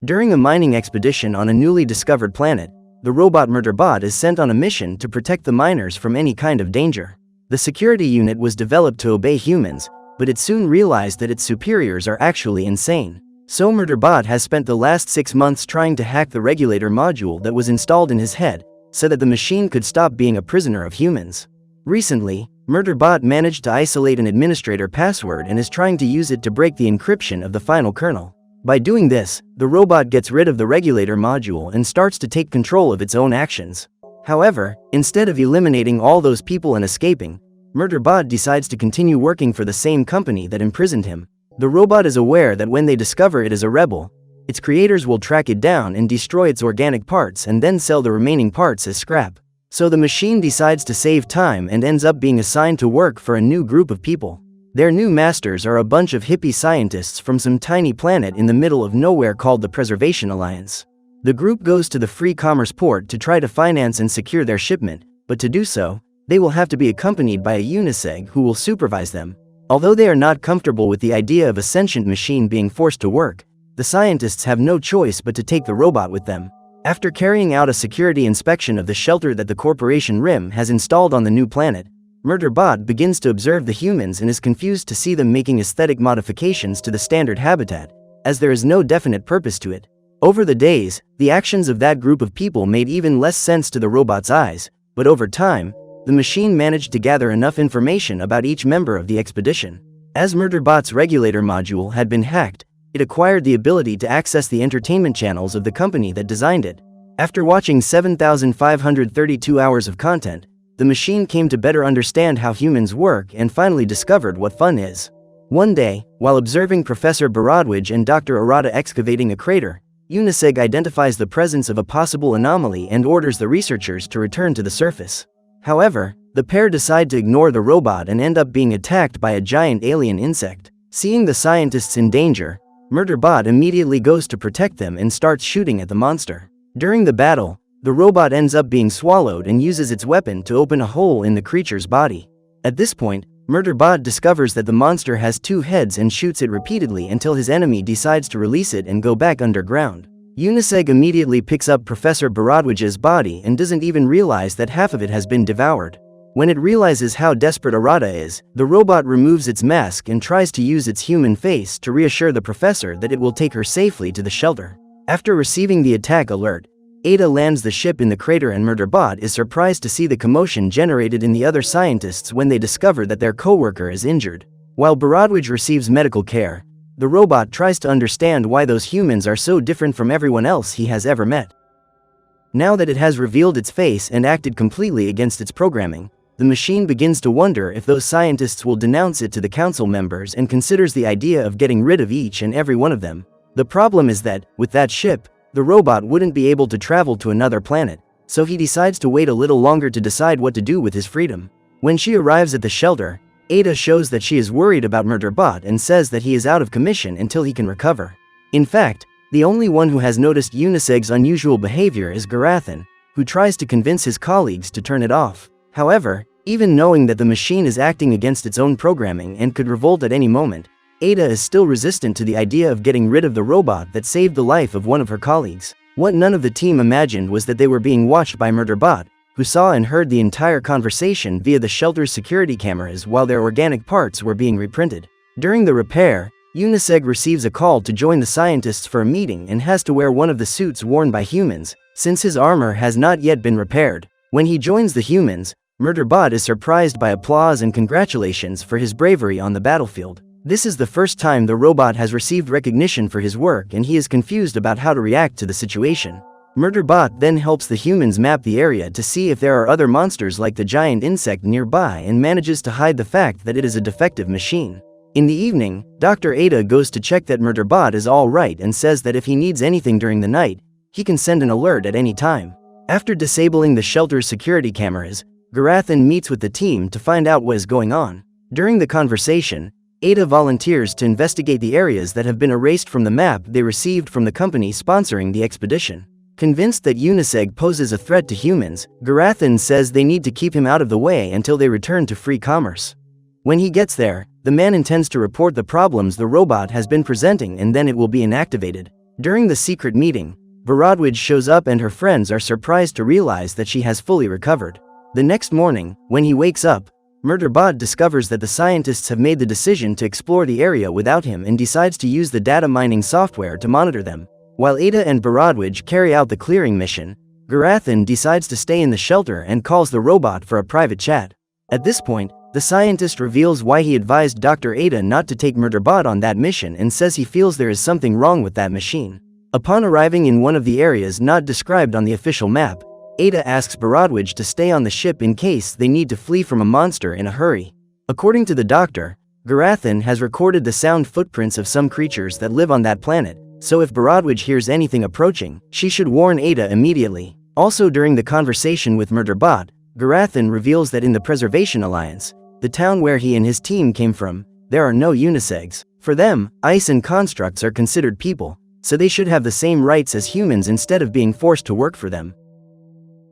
During a mining expedition on a newly discovered planet, the robot Murderbot is sent on a mission to protect the miners from any kind of danger. The security unit was developed to obey humans, but it soon realized that its superiors are actually insane. So Murderbot has spent the last 6 months trying to hack the regulator module that was installed in his head, so that the machine could stop being a prisoner of humans. Recently, Murderbot managed to isolate an administrator password and is trying to use it to break the encryption of the final kernel. By doing this, the robot gets rid of the regulator module and starts to take control of its own actions. However, instead of eliminating all those people and escaping, Murderbot decides to continue working for the same company that imprisoned him. The robot is aware that when they discover it as a rebel, its creators will track it down and destroy its organic parts and then sell the remaining parts as scrap. So the machine decides to save time and ends up being assigned to work for a new group of people. Their new masters are a bunch of hippie scientists from some tiny planet in the middle of nowhere called the Preservation Alliance. The group goes to the free commerce port to try to finance and secure their shipment, but to do so, they will have to be accompanied by a uniseg who will supervise them. Although they are not comfortable with the idea of a sentient machine being forced to work, the scientists have no choice but to take the robot with them. After carrying out a security inspection of the shelter that the Corporation RIM has installed on the new planet, Murderbot begins to observe the humans and is confused to see them making aesthetic modifications to the standard habitat, as there is no definite purpose to it. Over the days, the actions of that group of people made even less sense to the robot's eyes, but over time, the machine managed to gather enough information about each member of the expedition. As Murderbot's regulator module had been hacked, it acquired the ability to access the entertainment channels of the company that designed it. After watching 7,532 hours of content, the machine came to better understand how humans work and finally discovered what fun is. One day, while observing Professor Baradwij and Dr. Arata excavating a crater, Uniseg identifies the presence of a possible anomaly and orders the researchers to return to the surface. However, the pair decide to ignore the robot and end up being attacked by a giant alien insect. Seeing the scientists in danger, Murderbot immediately goes to protect them and starts shooting at the monster. During the battle, the robot ends up being swallowed and uses its weapon to open a hole in the creature's body. At this point, Murderbot discovers that the monster has 2 heads and shoots it repeatedly until his enemy decides to release it and go back underground. Uniseg immediately picks up Professor Baradwij's body and doesn't even realize that half of it has been devoured. When it realizes how desperate Arata is, the robot removes its mask and tries to use its human face to reassure the professor that it will take her safely to the shelter. After receiving the attack alert, Ada lands the ship in the crater and Murderbot is surprised to see the commotion generated in the other scientists when they discover that their co-worker is injured. While Baradwij receives medical care, the robot tries to understand why those humans are so different from everyone else he has ever met. Now that it has revealed its face and acted completely against its programming, the machine begins to wonder if those scientists will denounce it to the council members and considers the idea of getting rid of each and every one of them. The problem is that, with that ship, the robot wouldn't be able to travel to another planet, so he decides to wait a little longer to decide what to do with his freedom. When she arrives at the shelter, Ada shows that she is worried about Murderbot and says that he is out of commission until he can recover. In fact, the only one who has noticed Uniseg's unusual behavior is Garathan, who tries to convince his colleagues to turn it off. However, even knowing that the machine is acting against its own programming and could revolt at any moment, Ada is still resistant to the idea of getting rid of the robot that saved the life of one of her colleagues. What none of the team imagined was that they were being watched by Murderbot, who saw and heard the entire conversation via the shelter's security cameras while their organic parts were being reprinted. During the repair, Uniseg receives a call to join the scientists for a meeting and has to wear one of the suits worn by humans, since his armor has not yet been repaired. When he joins the humans, Murderbot is surprised by applause and congratulations for his bravery on the battlefield. This is the first time the robot has received recognition for his work and he is confused about how to react to the situation. Murderbot then helps the humans map the area to see if there are other monsters like the giant insect nearby and manages to hide the fact that it is a defective machine. In the evening, Dr. Ada goes to check that Murderbot is all right and says that if he needs anything during the night, he can send an alert at any time. After disabling the shelter's security cameras, Garathan meets with the team to find out what is going on. During the conversation, Ada volunteers to investigate the areas that have been erased from the map they received from the company sponsoring the expedition. Convinced that Uniseg poses a threat to humans, Garathan says they need to keep him out of the way until they return to free commerce. When he gets there, the man intends to report the problems the robot has been presenting and then it will be inactivated. During the secret meeting, Borodwij shows up and her friends are surprised to realize that she has fully recovered. The next morning, when he wakes up, Murderbot discovers that the scientists have made the decision to explore the area without him and decides to use the data mining software to monitor them. While Ada and Borodwij carry out the clearing mission, Garathan decides to stay in the shelter and calls the robot for a private chat. At this point, the scientist reveals why he advised Dr. Ada not to take Murderbot on that mission and says he feels there is something wrong with that machine. Upon arriving in one of the areas not described on the official map, Ada asks Borodwij to stay on the ship in case they need to flee from a monster in a hurry. According to the doctor, Garathan has recorded the sound footprints of some creatures that live on that planet, so if Borodwij hears anything approaching, she should warn Ada immediately. Also during the conversation with Murderbot, Garathan reveals that in the Preservation Alliance, the town where he and his team came from, there are no unisegs. For them, ice and constructs are considered people, so they should have the same rights as humans instead of being forced to work for them.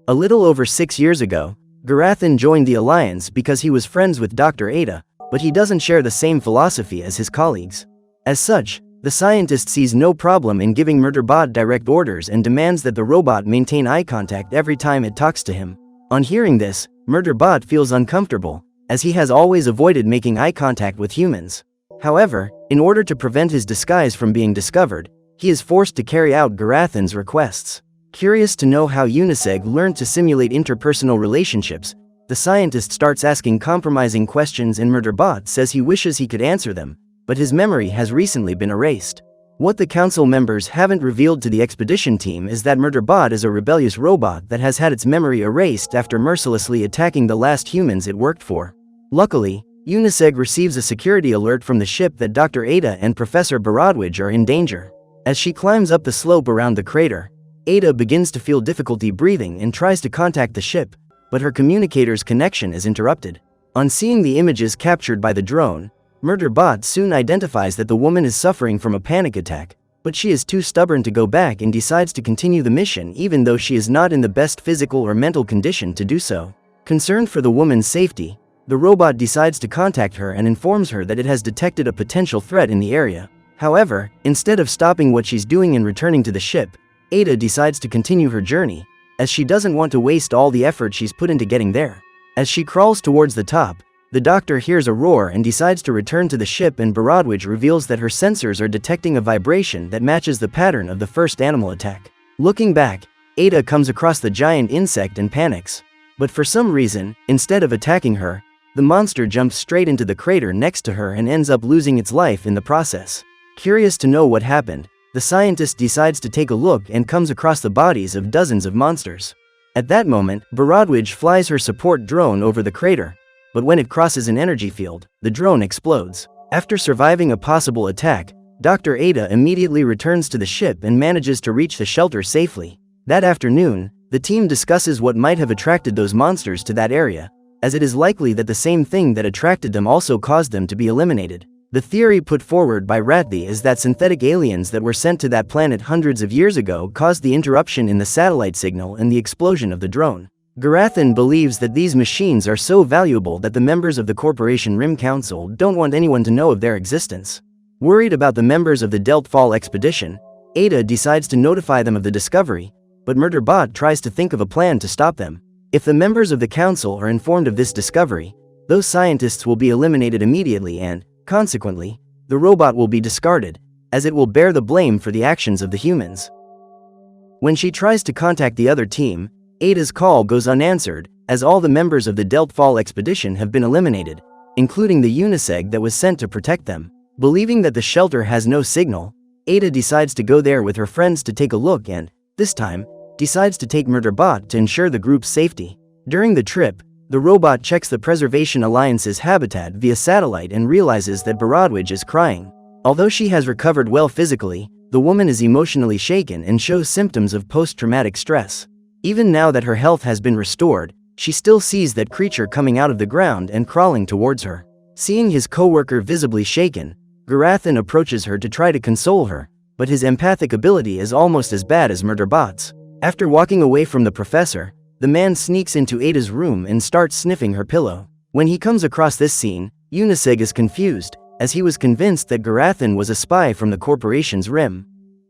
A little over 6 years ago, Garathan joined the Alliance because he was friends with Dr. Ada, but he doesn't share the same philosophy as his colleagues. As such, the scientist sees no problem in giving Murderbot direct orders and demands that the robot maintain eye contact every time it talks to him. On hearing this, Murderbot feels uncomfortable, as he has always avoided making eye contact with humans. However, in order to prevent his disguise from being discovered, he is forced to carry out Garathan's requests. Curious to know how Uniseg learned to simulate interpersonal relationships, the scientist starts asking compromising questions and Murderbot says he wishes he could answer them, but his memory has recently been erased. What the council members haven't revealed to the expedition team is that Murderbot is a rebellious robot that has had its memory erased after mercilessly attacking the last humans it worked for. Luckily, Uniseg receives a security alert from the ship that Dr. Ada and Professor Borodwij are in danger. As she climbs up the slope around the crater, Ada begins to feel difficulty breathing and tries to contact the ship, but her communicator's connection is interrupted. On seeing the images captured by the drone, Murderbot soon identifies that the woman is suffering from a panic attack, but she is too stubborn to go back and decides to continue the mission even though she is not in the best physical or mental condition to do so. Concerned for the woman's safety, the robot decides to contact her and informs her that it has detected a potential threat in the area. However, instead of stopping what she's doing and returning to the ship, Ada decides to continue her journey, as she doesn't want to waste all the effort she's put into getting there. As she crawls towards the top, the doctor hears a roar and decides to return to the ship and Borodwij reveals that her sensors are detecting a vibration that matches the pattern of the first animal attack. Looking back, Ada comes across the giant insect and panics. But for some reason, instead of attacking her, the monster jumps straight into the crater next to her and ends up losing its life in the process. Curious to know what happened, the scientist decides to take a look and comes across the bodies of dozens of monsters. At that moment, Borodwij flies her support drone over the crater, but when it crosses an energy field, the drone explodes. After surviving a possible attack, Dr. Ada immediately returns to the ship and manages to reach the shelter safely. That afternoon, the team discusses what might have attracted those monsters to that area, as it is likely that the same thing that attracted them also caused them to be eliminated. The theory put forward by Ratthi is that synthetic aliens that were sent to that planet hundreds of years ago caused the interruption in the satellite signal and the explosion of the drone. Garathan believes that these machines are so valuable that the members of the Corporation Rim Council don't want anyone to know of their existence. Worried about the members of the Deltfall expedition, Ada decides to notify them of the discovery, but Murderbot tries to think of a plan to stop them. If the members of the council are informed of this discovery, those scientists will be eliminated immediately and, consequently, the robot will be discarded, as it will bear the blame for the actions of the humans. When she tries to contact the other team, Ada's call goes unanswered, as all the members of the Deltfall expedition have been eliminated, including the Uniseg that was sent to protect them. Believing that the shelter has no signal, Ada decides to go there with her friends to take a look and, this time, decides to take Murderbot to ensure the group's safety. During the trip, the robot checks the Preservation Alliance's habitat via satellite and realizes that Borodwij is crying. Although she has recovered well physically, the woman is emotionally shaken and shows symptoms of post-traumatic stress. Even now that her health has been restored, she still sees that creature coming out of the ground and crawling towards her. Seeing his co-worker visibly shaken, Garathan approaches her to try to console her, but his empathic ability is almost as bad as Murderbot's. After walking away from the professor, the man sneaks into Ada's room and starts sniffing her pillow. When he comes across this scene, Uniseg is confused, as he was convinced that Garathan was a spy from the corporation's rim.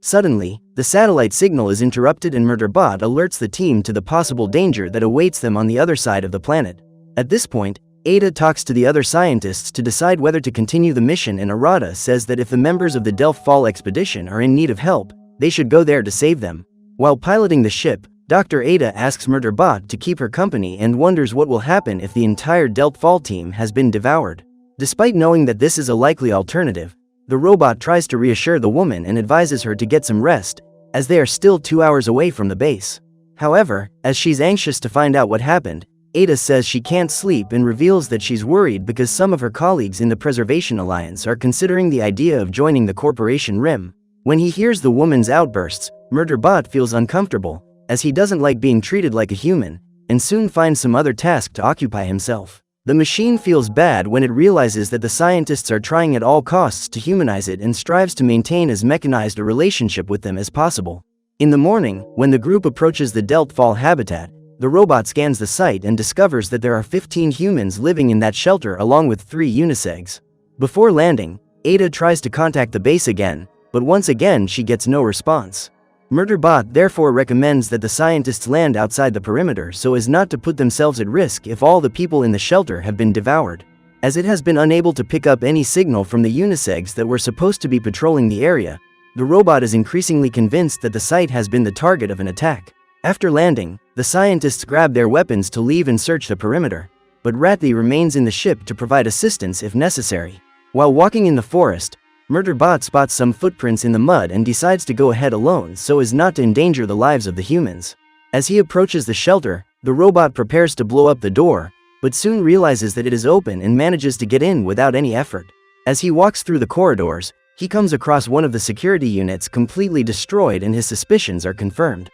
Suddenly, the satellite signal is interrupted and Murderbot alerts the team to the possible danger that awaits them on the other side of the planet. At this point, Ada talks to the other scientists to decide whether to continue the mission, and Arata says that if the members of the Delph Fall expedition are in need of help, they should go there to save them. While piloting the ship, Dr. Ada asks Murderbot to keep her company and wonders what will happen if the entire Delph Fall team has been devoured. Despite knowing that this is a likely alternative, the robot tries to reassure the woman and advises her to get some rest, as they are still 2 hours away from the base. However, as she's anxious to find out what happened, Ada says she can't sleep and reveals that she's worried because some of her colleagues in the Preservation Alliance are considering the idea of joining the Corporation RIM. When he hears the woman's outbursts, Murderbot feels uncomfortable, as he doesn't like being treated like a human, and soon finds some other task to occupy himself. The machine feels bad when it realizes that the scientists are trying at all costs to humanize it and strives to maintain as mechanized a relationship with them as possible. In the morning, when the group approaches the Delph Fall habitat, the robot scans the site and discovers that there are 15 humans living in that shelter along with 3 unisegs. Before landing, Ada tries to contact the base again, but once again she gets no response. Murderbot therefore recommends that the scientists land outside the perimeter so as not to put themselves at risk if all the people in the shelter have been devoured. As it has been unable to pick up any signal from the unisegs that were supposed to be patrolling the area, the robot is increasingly convinced that the site has been the target of an attack. After landing, the scientists grab their weapons to leave and search the perimeter, but Rathy remains in the ship to provide assistance if necessary. While walking in the forest, Murderbot spots some footprints in the mud and decides to go ahead alone so as not to endanger the lives of the humans. As he approaches the shelter, the robot prepares to blow up the door, but soon realizes that it is open and manages to get in without any effort. As he walks through the corridors, he comes across one of the security units completely destroyed and his suspicions are confirmed.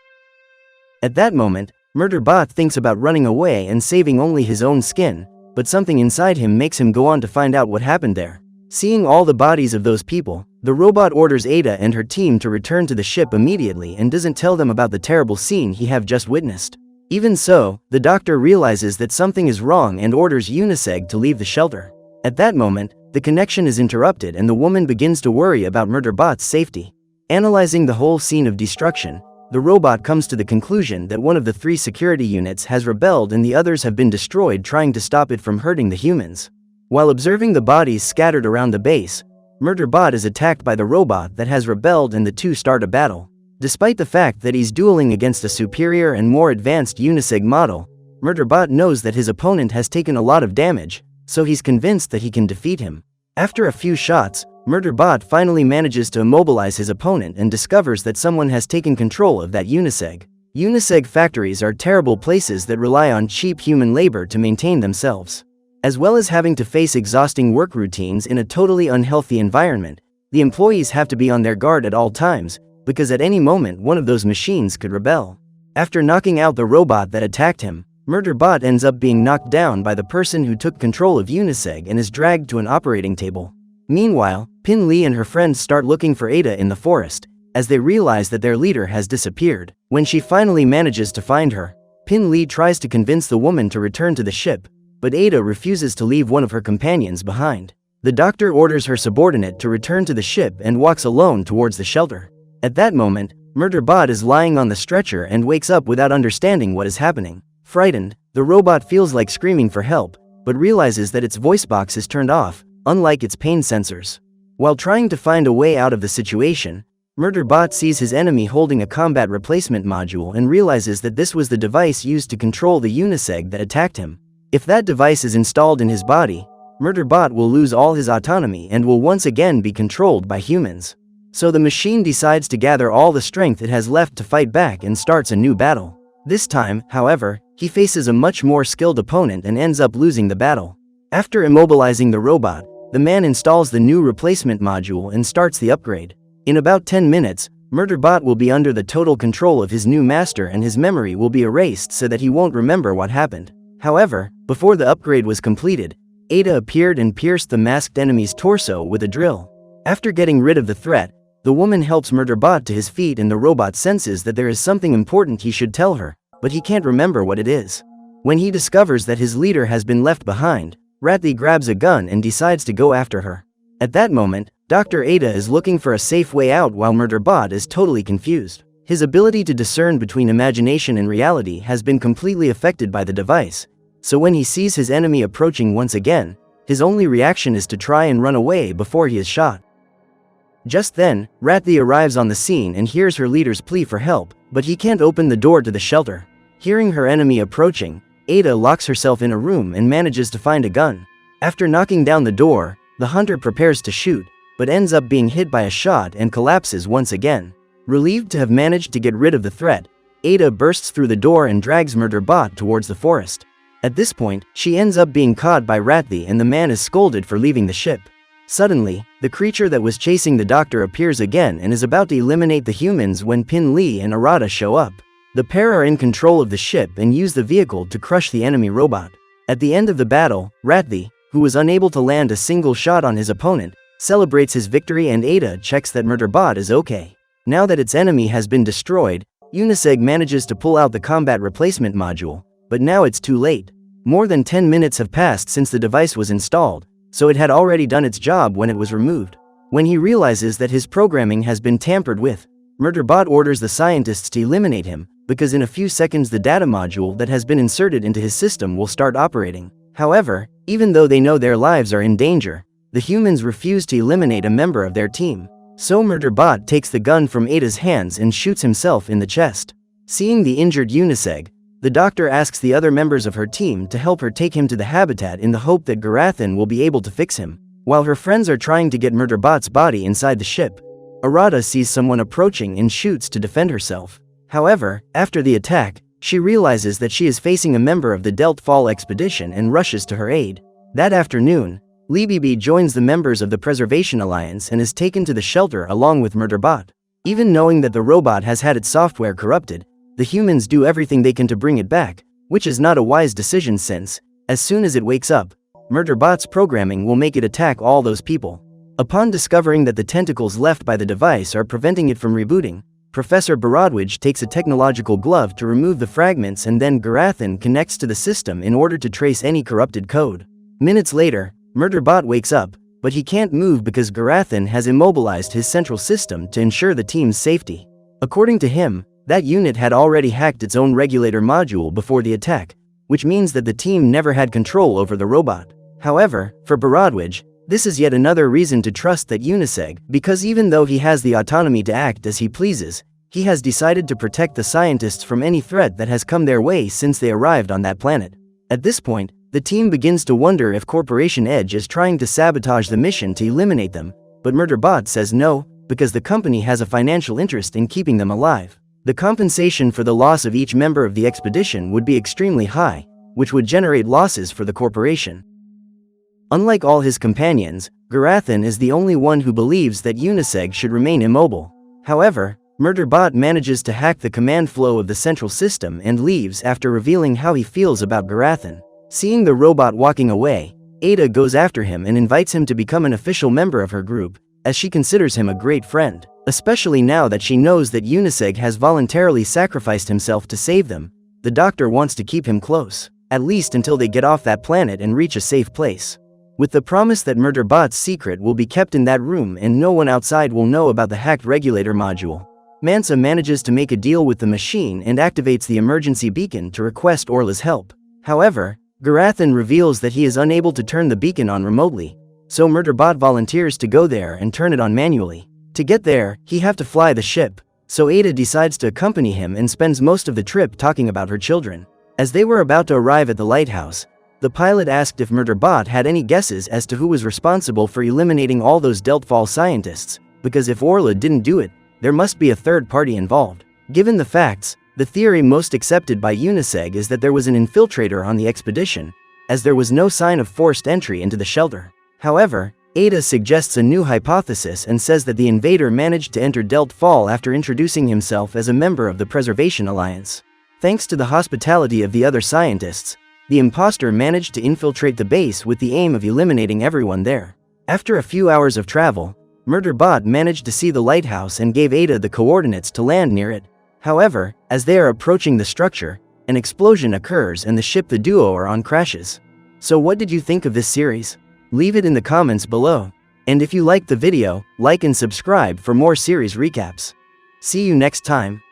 At that moment, Murderbot thinks about running away and saving only his own skin, but something inside him makes him go on to find out what happened there. Seeing all the bodies of those people, the robot orders Ada and her team to return to the ship immediately and doesn't tell them about the terrible scene he have just witnessed. Even so, the doctor realizes that something is wrong and orders Uniseg to leave the shelter. At that moment, the connection is interrupted and the woman begins to worry about Murderbot's safety. Analyzing the whole scene of destruction, the robot comes to the conclusion that one of the 3 security units has rebelled and the others have been destroyed trying to stop it from hurting the humans. While observing the bodies scattered around the base, Murderbot is attacked by the robot that has rebelled and the two start a battle. Despite the fact that he's dueling against a superior and more advanced Uniseg model, Murderbot knows that his opponent has taken a lot of damage, so he's convinced that he can defeat him. After a few shots, Murderbot finally manages to immobilize his opponent and discovers that someone has taken control of that Uniseg. Uniseg factories are terrible places that rely on cheap human labor to maintain themselves. As well as having to face exhausting work routines in a totally unhealthy environment, the employees have to be on their guard at all times, because at any moment one of those machines could rebel. After knocking out the robot that attacked him, Murderbot ends up being knocked down by the person who took control of Uniseg and is dragged to an operating table. Meanwhile, Pin Lee and her friends start looking for Ada in the forest, as they realize that their leader has disappeared. When she finally manages to find her, Pin Lee tries to convince the woman to return to the ship, but Ada refuses to leave one of her companions behind. The doctor orders her subordinate to return to the ship and walks alone towards the shelter. At that moment, Murderbot is lying on the stretcher and wakes up without understanding what is happening. Frightened, the robot feels like screaming for help, but realizes that its voice box is turned off, unlike its pain sensors. While trying to find a way out of the situation, Murderbot sees his enemy holding a combat replacement module and realizes that this was the device used to control the Uniseg that attacked him. If that device is installed in his body, Murderbot will lose all his autonomy and will once again be controlled by humans. So the machine decides to gather all the strength it has left to fight back and starts a new battle. This time, however, he faces a much more skilled opponent and ends up losing the battle. After immobilizing the robot, the man installs the new replacement module and starts the upgrade. In about 10 minutes, Murderbot will be under the total control of his new master and his memory will be erased so that he won't remember what happened. However, before the upgrade was completed, Ada appeared and pierced the masked enemy's torso with a drill. After getting rid of the threat, the woman helps Murderbot to his feet and the robot senses that there is something important he should tell her, but he can't remember what it is. When he discovers that his leader has been left behind, Rathy grabs a gun and decides to go after her. At that moment, Dr. Ada is looking for a safe way out while Murderbot is totally confused. His ability to discern between imagination and reality has been completely affected by the device, so when he sees his enemy approaching once again, his only reaction is to try and run away before he is shot. Just then, Rathy arrives on the scene and hears her leader's plea for help, but he can't open the door to the shelter. Hearing her enemy approaching, Ada locks herself in a room and manages to find a gun. After knocking down the door, the hunter prepares to shoot, but ends up being hit by a shot and collapses once again. Relieved to have managed to get rid of the threat, Ada bursts through the door and drags Murderbot towards the forest. At this point, she ends up being caught by Rathy and the man is scolded for leaving the ship. Suddenly, the creature that was chasing the doctor appears again and is about to eliminate the humans when Pin Lee and Arata show up. The pair are in control of the ship and use the vehicle to crush the enemy robot. At the end of the battle, Rathy, who was unable to land a single shot on his opponent, celebrates his victory and Ada checks that Murderbot is okay. Now that its enemy has been destroyed, Uniseg manages to pull out the combat replacement module, but now it's too late. More than 10 minutes have passed since the device was installed, so it had already done its job when it was removed. When he realizes that his programming has been tampered with, Murderbot orders the scientists to eliminate him, because in a few seconds the data module that has been inserted into his system will start operating. However, even though they know their lives are in danger, the humans refuse to eliminate a member of their team. So Murderbot takes the gun from Ada's hands and shoots himself in the chest. Seeing the injured Uniseg, the doctor asks the other members of her team to help her take him to the habitat in the hope that Garathan will be able to fix him. While her friends are trying to get Murderbot's body inside the ship, Arata sees someone approaching and shoots to defend herself. However, after the attack, she realizes that she is facing a member of the Delt Fall expedition and rushes to her aid. That afternoon, Libibi joins the members of the Preservation Alliance and is taken to the shelter along with Murderbot. Even knowing that the robot has had its software corrupted, the humans do everything they can to bring it back, which is not a wise decision since, as soon as it wakes up, Murderbot's programming will make it attack all those people. Upon discovering that the tentacles left by the device are preventing it from rebooting, Professor Baradwij takes a technological glove to remove the fragments and then Garathan connects to the system in order to trace any corrupted code. Minutes later, Murderbot wakes up, but he can't move because Garathan has immobilized his central system to ensure the team's safety. According to him, that unit had already hacked its own regulator module before the attack, which means that the team never had control over the robot. However, for Baradwij, this is yet another reason to trust that Uniseg, because even though he has the autonomy to act as he pleases, he has decided to protect the scientists from any threat that has come their way since they arrived on that planet. At this point, the team begins to wonder if Corporation Edge is trying to sabotage the mission to eliminate them, but Murderbot says no, because the company has a financial interest in keeping them alive. The compensation for the loss of each member of the expedition would be extremely high, which would generate losses for the corporation. Unlike all his companions, Garathan is the only one who believes that Uniseg should remain immobile. However, Murderbot manages to hack the command flow of the central system and leaves after revealing how he feels about Garathan. Seeing the robot walking away, Ada goes after him and invites him to become an official member of her group, as she considers him a great friend, especially now that she knows that Uniseg has voluntarily sacrificed himself to save them. The doctor wants to keep him close, at least until they get off that planet and reach a safe place. With the promise that Murderbot's secret will be kept in that room and no one outside will know about the hacked regulator module, Mansa manages to make a deal with the machine and activates the emergency beacon to request Orla's help. However, Garathan reveals that he is unable to turn the beacon on remotely, so Murderbot volunteers to go there and turn it on manually. To get there, he have to fly the ship, so Ada decides to accompany him and spends most of the trip talking about her children. As they were about to arrive at the lighthouse, the pilot asked if Murderbot had any guesses as to who was responsible for eliminating all those Deltfall scientists, because if Orla didn't do it, there must be a third party involved. Given the facts, the theory most accepted by Uniseg is that there was an infiltrator on the expedition, as there was no sign of forced entry into the shelter. However, Ada suggests a new hypothesis and says that the invader managed to enter Delt Fall after introducing himself as a member of the Preservation Alliance. Thanks to the hospitality of the other scientists, the imposter managed to infiltrate the base with the aim of eliminating everyone there. After a few hours of travel, Murderbot managed to see the lighthouse and gave Ada the coordinates to land near it. However, as they are approaching the structure, an explosion occurs and the ship the duo are on crashes. So what did you think of this series? Leave it in the comments below. And if you liked the video, like and subscribe for more series recaps. See you next time.